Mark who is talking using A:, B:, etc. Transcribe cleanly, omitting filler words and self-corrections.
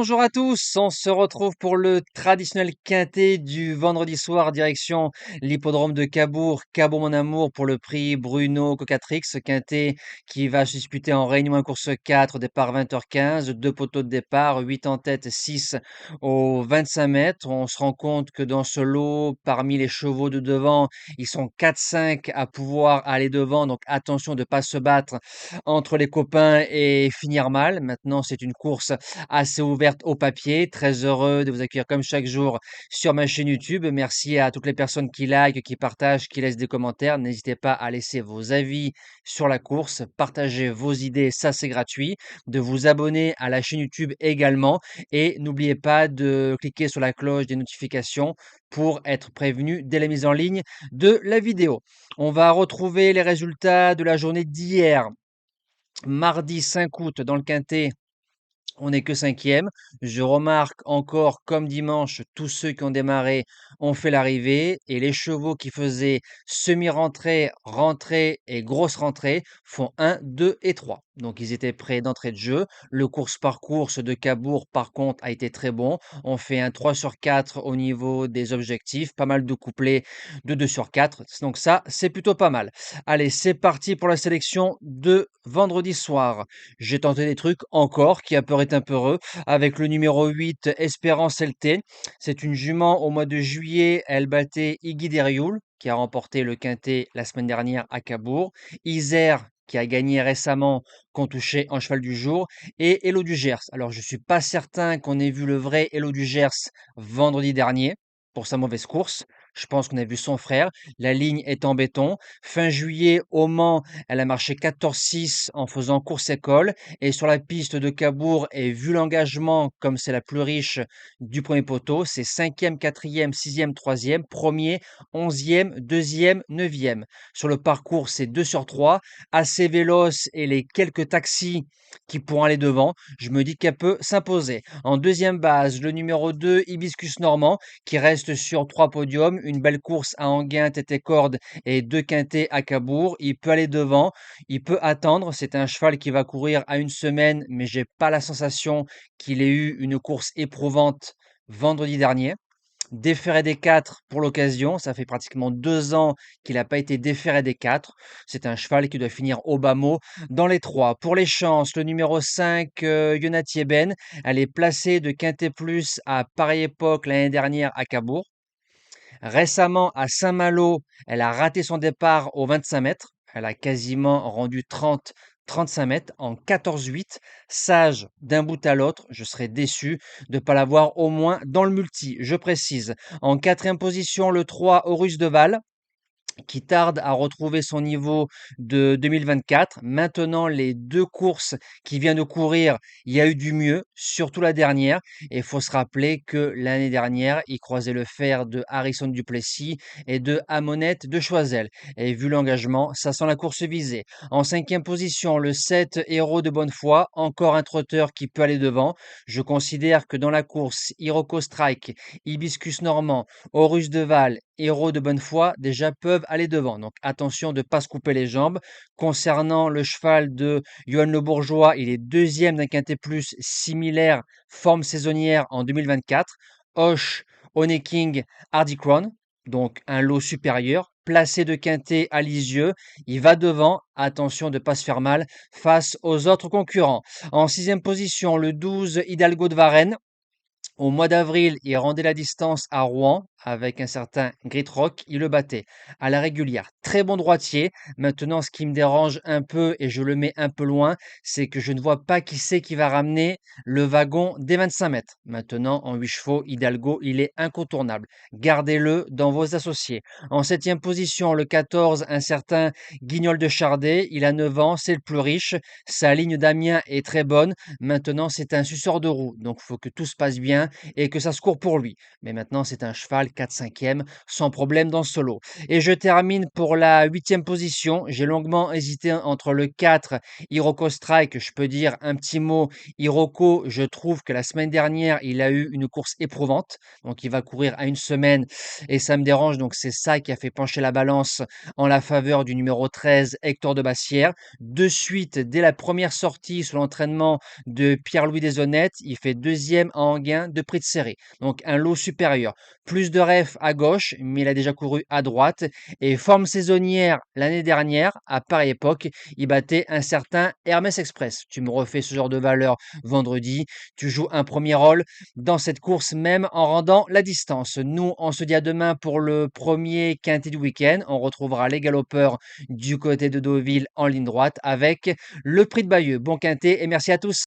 A: bonjour à tous. On se retrouve pour le traditionnel quintet du vendredi soir, direction l'hippodrome de Cabourg. Cabourg, mon amour, pour le prix Bruno Cocatrix. Ce quintet qui va se disputer en Réunion 1 course 4, départ 20h15, deux poteaux de départ, 8 en tête, 6 aux 25 mètres. On se rend compte que dans ce lot, parmi les chevaux de devant, ils sont 4-5 à pouvoir aller devant. Donc attention de ne pas se battre entre les copains et finir mal. Maintenant, c'est une course assez ouverte au papier. Très heureux de vous accueillir comme chaque jour sur ma chaîne YouTube. Merci à toutes les personnes qui likent, qui partagent, qui laissent des commentaires. N'hésitez pas à laisser vos avis sur la course, partager vos idées, ça c'est gratuit. De vous abonner à la chaîne YouTube également. Et n'oubliez pas de cliquer sur la cloche des notifications pour être prévenu dès la mise en ligne de la vidéo. On va retrouver les résultats de la journée d'hier, mardi 5 août, dans le Quintet. On n'est que cinquième. Je remarque encore, comme dimanche, tous ceux qui ont démarré ont fait l'arrivée et les chevaux qui faisaient semi-rentrée, rentrée et grosse rentrée font 1, 2 et 3. Donc ils étaient prêts d'entrée de jeu. Le course par course de Cabourg, par contre, a été très bon. On fait un 3 sur 4 au niveau des objectifs. Pas mal de couplets de 2 sur 4. Donc ça, c'est plutôt pas mal. Allez, c'est parti pour la sélection de vendredi soir. J'ai tenté des trucs encore qui apparaissent un peu heureux avec le numéro 8, Espérance LT. C'est une jument au mois de juillet. Elle battait Iggy Derrioul, qui a remporté le quintet la semaine dernière à Cabourg. Isère, qui a gagné récemment, qu'on touchait en cheval du jour. Et Hello du Gers. Alors, je suis pas certain qu'on ait vu le vrai Hello du Gers vendredi dernier pour sa mauvaise course. Je pense qu'on a vu son frère. La ligne est en béton. Fin juillet, au Mans, elle a marché 14-6 en faisant course école. Et sur la piste de Cabourg, et vu l'engagement, comme c'est la plus riche du premier poteau, c'est 5e, 4e, 6e, 3e, premier, 11e, 2e, 9e. Sur le parcours, c'est 2 sur 3. Assez véloce et les quelques taxis qui pourront aller devant, je me dis qu'elle peut s'imposer. En deuxième base, le numéro 2, Hibiscus Normand, qui reste sur 3 podiums. Une belle course à Anguin, tête et corde et 2 quintets à Cabourg. Il peut aller devant. Il peut attendre, c'est un cheval qui va courir à une semaine, mais j'ai pas la sensation qu'il ait eu une course éprouvante vendredi dernier. Déféré des 4 pour l'occasion, ça fait pratiquement 2 ans qu'il n'a pas été déféré des 4. C'est un cheval qui doit finir au bas mot dans les 3. Pour les chances, le numéro 5, Yonati Eben, elle est placée de Quintet Plus à pareille époque l'année dernière à Cabourg. Récemment, à Saint-Malo, elle a raté son départ aux 25 mètres. Elle a quasiment rendu 35 mètres en 14-8. Sage d'un bout à l'autre, je serais déçu de ne pas l'avoir au moins dans le multi, je précise. En quatrième position, le 3, Horus de Val, qui tarde à retrouver son niveau de 2024. Maintenant, les 2 courses qu'il vient de courir, il y a eu du mieux, surtout la dernière. Et il faut se rappeler que l'année dernière, il croisait le fer de Harrison Duplessis et de Amonette de Choiseul. Et vu l'engagement, ça sent la course visée. En cinquième position, le 7, Héros de bonne foi, encore un trotteur qui peut aller devant. Je considère que dans la course, Hiroko Strike, Hibiscus Normand, Horus de Val, Héros de bonne foi, déjà peuvent aller devant. Donc attention de ne pas se couper les jambes. Concernant le cheval de Johan Le Bourgeois, il est deuxième d'un quintet plus similaire, forme saisonnière en 2024. Hoche, Honey King, Hardy Crown, donc un lot supérieur. Placé de quintet à Lisieux, il va devant. Attention de ne pas se faire mal face aux autres concurrents. En sixième position, le 12 Hidalgo de Varennes. Au mois d'avril, il rendait la distance à Rouen avec un certain Grit Rock, il le battait à la régulière. Très bon droitier. Maintenant, ce qui me dérange un peu et je le mets un peu loin, c'est que je ne vois pas qui c'est qui va ramener le wagon des 25 mètres. Maintenant, en 8 chevaux, Hidalgo, il est incontournable. Gardez-le dans vos associés. En septième position, le 14, un certain Guignol de Chardet. Il a 9 ans, c'est le plus riche. Sa ligne d'Amiens est très bonne. Maintenant, c'est un suceur de roue. Donc, il faut que tout se passe bien et que ça se court pour lui. Mais maintenant, c'est un cheval 4/5e sans problème dans ce lot. Et je termine pour la 8e position. J'ai longuement hésité entre le 4, Iroko Strike. Je peux dire un petit mot. Iroko, je trouve que la semaine dernière, il a eu une course éprouvante. Donc, il va courir à une semaine et ça me dérange. Donc, c'est ça qui a fait pencher la balance en la faveur du numéro 13, Hector de Bassière. De suite, dès la première sortie sous l'entraînement de Pierre-Louis Deshonnettes, il fait deuxième à Anguin de prix de série. Donc, un lot supérieur. Plus de ref à gauche, mais il a déjà couru à droite. Et forme saisonnière l'année dernière, à pareille époque, il battait un certain Hermès Express. Tu me refais ce genre de valeur vendredi. Tu joues un premier rôle dans cette course même en rendant la distance. Nous, on se dit à demain pour le premier quintet du week-end. On retrouvera les galopeurs du côté de Deauville en ligne droite avec le prix de Bayeux. Bon quintet et merci à tous.